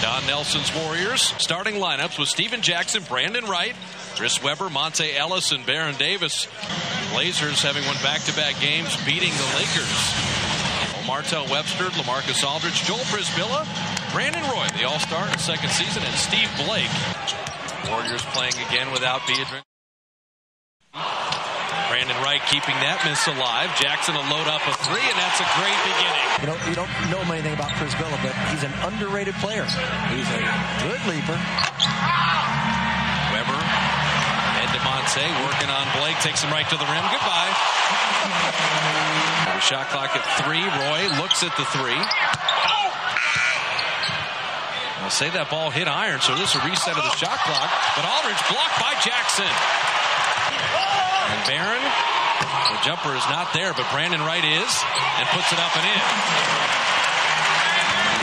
Don Nelson's Warriors starting lineups with Steven Jackson, Brandon Wright, Chris Webber, Monta Ellis, and Baron Davis. Blazers having won back-to-back games, beating the Lakers. Martell, Webster, Lamarcus, Aldridge, Joel Przybilla, Brandon Roy, the All-Star in his second season, and Steve Blake. Warriors playing again without biedrins. Brandon Wright keeping that miss alive. Jackson will load up a three, and that's a great beginning. You don't know anything about Przybilla, but he's an underrated player. He's a good leaper. Webber, head to Monte, working on Blake, takes him right to the rim. Goodbye. The shot clock at 3. Roy looks at the 3. I'll say that ball hit iron, so this is a reset of the shot clock. But Aldridge blocked by Jackson. And Baron, the jumper is not there, but Brandon Wright is, and puts it up and in.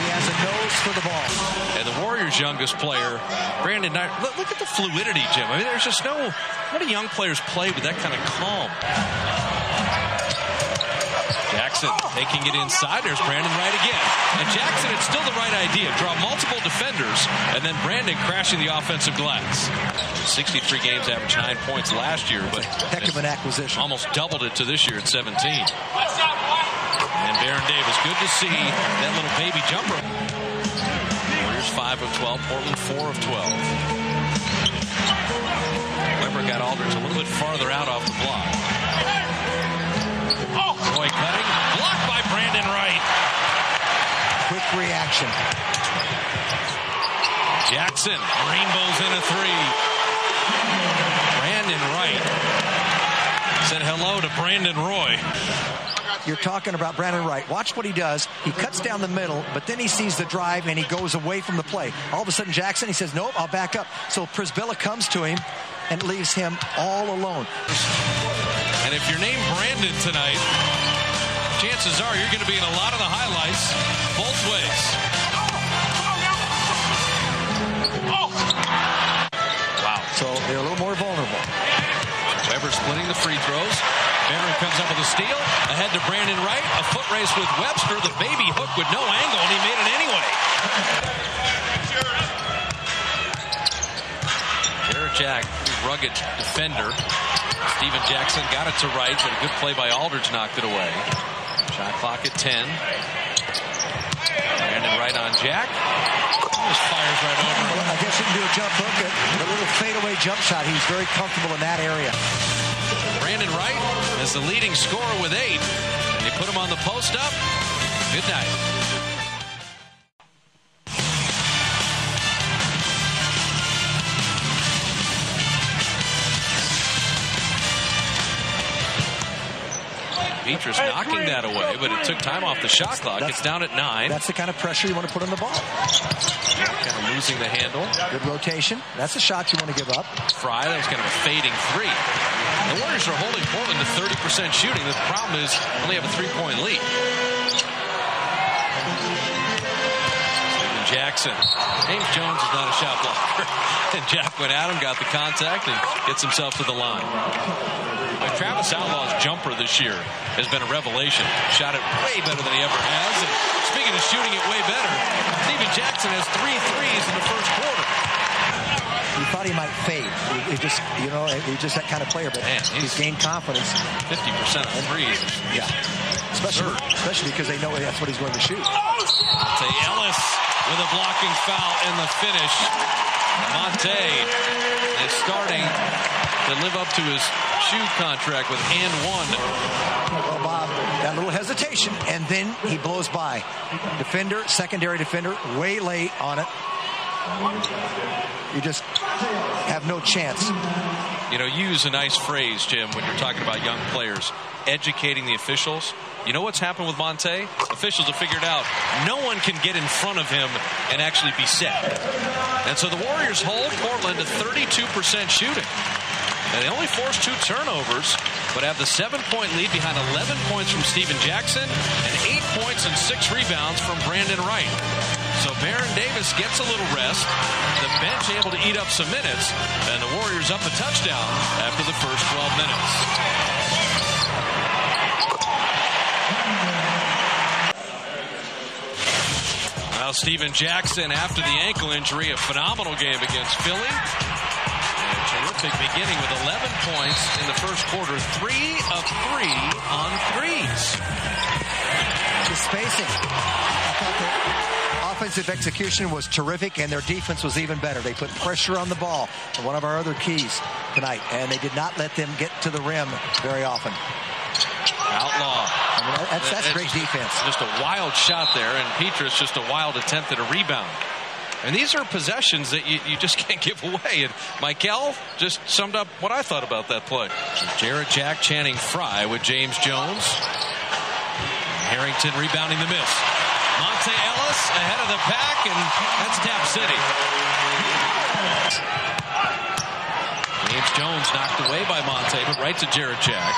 He has a nose for the ball. And the Warriors' youngest player, Brandon Knight. Look at the fluidity, Jim. I mean, there's just no... How many young players play with that kind of calm? Jackson taking it inside. There's Brandon Wright again. And Jackson, it's still the right idea. Draw multiple defenders, and then Brandon crashing the offensive glass. 63 games, averaged 9 points last year, but heck of an acquisition. Almost doubled it to this year at 17. And Baron Davis, good to see that little baby jumper. Warriors 5 of 12, Portland 4 of 12. Webber got Aldridge a little bit farther out off the block. Roy cutting, blocked by Brandon Wright. Quick reaction. Jackson, rainbows in a 3. Brandon Wright said hello to Brandon Roy. You're talking about Brandon Wright. Watch what he does. He cuts down the middle, but then he sees the drive and he goes away from the play. All of a sudden, Jackson, he says, nope, I'll back up. So Przybilla comes to him and leaves him all alone. And if you're named Brandon tonight, chances are you're going to be in a lot of the highlights both ways. Wow. So they're a little more vulnerable. Webber splitting the free throws. Baron comes up with a steal. Ahead to Brandon Wright. A foot race with Webster. The baby hook with no angle, and he made it anyway. Jarette Jack, rugged defender. Steven Jackson got it to Wright, but a good play by Aldridge knocked it away. Shot clock at 10. Brandon Wright on Jack. Just fires right over. Well, I guess he can do a jump hook, a little fadeaway jump shot. He's very comfortable in that area. Brandon Wright is the leading scorer with 8. And they put him on the post up. Good night. Pietrus knocking that away, but it took time off the shot clock. It's down at 9. That's the kind of pressure you want to put on the ball. Kind of losing the handle. Good rotation. That's the shot you want to give up. Fry, that was kind of a fading 3. The Warriors are holding Portland to 30% shooting. The problem is only have a 3-point lead. Steven Jackson. James Jones is not a shot blocker. And Jack went at him, got the contact, and gets himself to the line. Travis Outlaw's jumper this year has been a revelation. Shot it way better than he ever has. And speaking of shooting it way better, Steven Jackson has 3 threes in the first quarter. You thought he might fade. He's just, he's just that kind of player, but man, he's gained confidence. 50% of threes. Yeah. Especially because they know that's what he's going to shoot. To Ellis with a blocking foul in the finish. Monte is starting to live up to his shoe contract with and 1. Well, Bob, that little hesitation, and then he blows by. Defender, secondary defender, way late on it. You just have no chance. You use a nice phrase, Jim, when you're talking about young players, educating the officials. You know what's happened with Monte? Officials have figured out no one can get in front of him and actually be set. And so the Warriors hold Portland to 32% shooting. And they only forced 2 turnovers, but have the 7-point lead behind 11 points from Steven Jackson and 8 points and 6 rebounds from Brandon Wright. So Baron Davis gets a little rest, the bench able to eat up some minutes, and the Warriors up a touchdown after the first 12 minutes. Well, Now Steven Jackson, after the ankle injury, a phenomenal game against Philly. And terrific beginning with 11 points in the first quarter. 3 of 3 on threes. The spacing. I thought the offensive execution was terrific, and their defense was even better. They put pressure on the ball, one of our other keys tonight, and they did not let them get to the rim very often. Outlaw. I mean, that's great defense. Just a wild shot there, and Pietrus just a wild attempt at a rebound. And these are possessions that you just can't give away. And mickael just summed up what I thought about that play. Jarette Jack chanting Fry with James Jones. Harrington rebounding the miss. Monta Ellis ahead of the pack, and that's Tap City. James Jones knocked away by Monta, but right to Jarette Jack.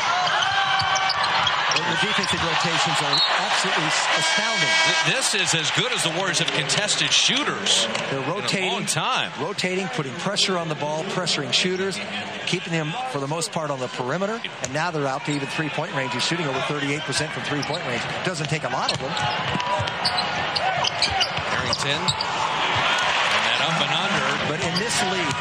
The defensive rotations are absolutely astounding. This is as good as the Warriors have contested shooters. They're rotating, in a long time. Rotating, putting pressure on the ball, pressuring shooters, keeping them for the most part on the perimeter. And now they're out to even three-point range. He's shooting over 38% from three-point range. Doesn't take a lot of them. Harrington, and that up and under. But in this league,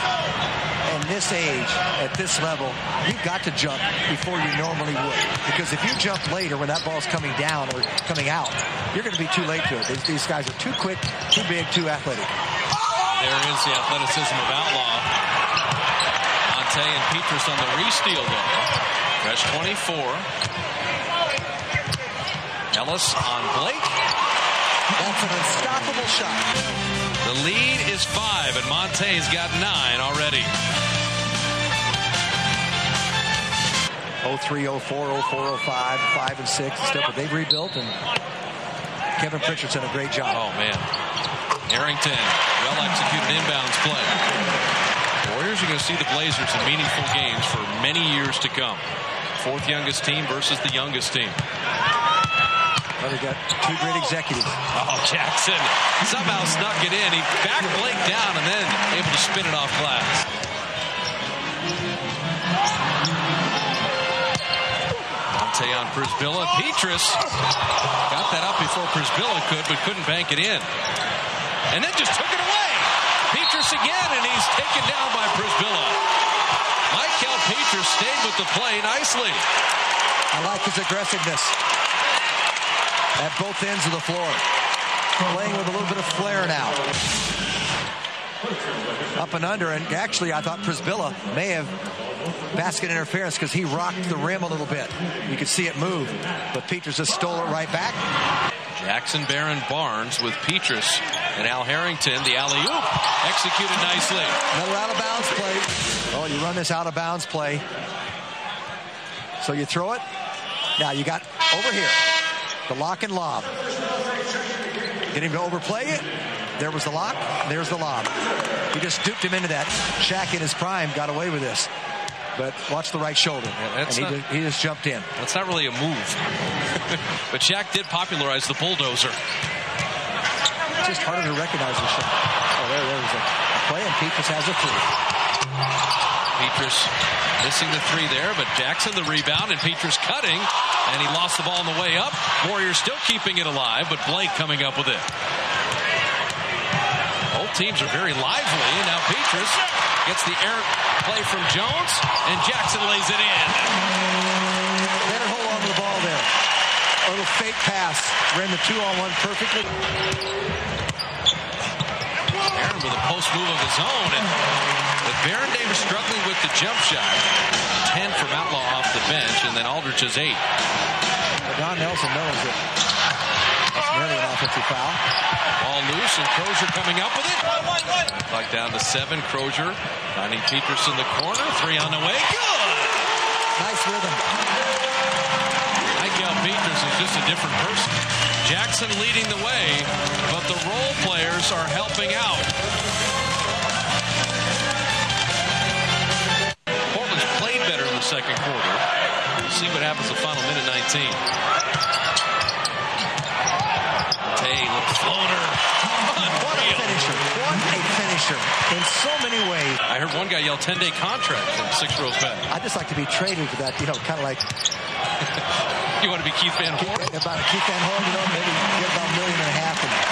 in this age, at this level, you've got to jump before you normally would. Because if you jump later when that ball's coming down or coming out, you're going to be too late to it. These guys are too quick, too big, too athletic. There is the athleticism of Outlaw. Monta and Pietrus on the re-steal, though. Fresh 24. Ellis on Blake. That's an unstoppable shot. The lead is 5, and Monta's got 9 already. 03, 04, 04, 05, 5 and 6 and stuff, but they've rebuilt, and Kevin Pritchard's done a great job. Oh, man. Harrington, well-executed inbounds play. Warriors are going to see the Blazers in meaningful games for many years to come. Fourth youngest team versus the youngest team. Well, they got two great executives. Oh, Jackson somehow snuck it in. He backed Blake down and then able to spin it off glass. Monta on Przybilla. Pietrus got that up before Przybilla could, but couldn't bank it in. And then just took it away. Pietrus again, and he's taken down by Przybilla. Mickael Pietrus stayed with the play nicely. I like his aggressiveness at both ends of the floor. Playing with a little bit of flair now. Up and under, and actually I thought Przybilla may have basket interference because he rocked the rim a little bit. You could see it move, but Pietrus just stole it right back. Jackson, Barron, Barnes with Pietrus and Al Harrington. The alley-oop executed nicely. Another out-of-bounds play. Oh, you run this out-of-bounds play. So you throw it. Now you got over here the lock and lob. Get him to overplay it. There was the lock. There's the lob. He just duped him into that. Shaq in his prime got away with this. But watch the right shoulder. Yeah, and he just jumped in. That's not really a move. But Shaq did popularize the bulldozer. It's just harder to recognize the shot. Oh, there was a play, and Pietrus has a three. Pietrus missing the three there, but Jackson the rebound, and Pietrus cutting, and he lost the ball on the way up. Warriors still keeping it alive, but Blake coming up with it. Both teams are very lively, and now Pietrus gets the errant play from Jones, and Jackson lays it in. Better hold on to the ball there. A little fake pass. Ran the 2-on-1 perfectly. Barron with a post move of his own, and with Barron Davis struggling with the jump shot. 10 from Outlaw off the bench, and then Aldridge is 8. Don Nelson knows it. That's nearly an offensive foul. Ball loose, and Croshere coming up with it. Clock down to 7. Croshere finding Pietrus in the corner. 3 on the way. Good! Nice rhythm. Mickael Pietrus is just a different person. Jackson leading the way, but the role players are helping out. Portland's played better in the second quarter. We'll see what happens the final minute 19. Tay, little floater. What a finisher. What a finisher in so many ways. I heard one guy yell 10-day contract from 6 rows back. I'd just like to be traded for that, kind of like You want to be Keith Van Horn? About a Keith Van Horn, maybe get about $1.5 million.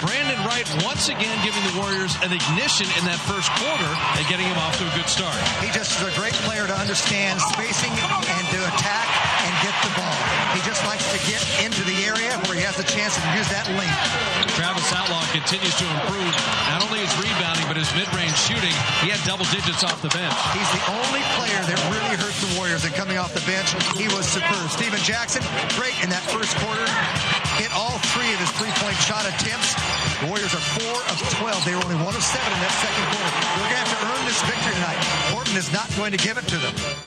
Brandan Wright once again giving the Warriors an ignition in that first quarter and getting him off to a good start. He just is a great player to understand spacing and to attack and get the ball. He just likes to get into the area where he has a chance to use that length. Travis Outlaw continues to improve not only his rebounding but his mid-range shooting. He had double digits off the bench. He's the only player that really hurt the Warriors, and coming off the bench, he was superb. Steven Jackson, great in that first quarter. Hit all 3 of his three-point shot attempts. The Warriors are 4 of 12. They were only 1 of 7 in that second quarter. They're going to have to earn this victory tonight. Portland is not going to give it to them.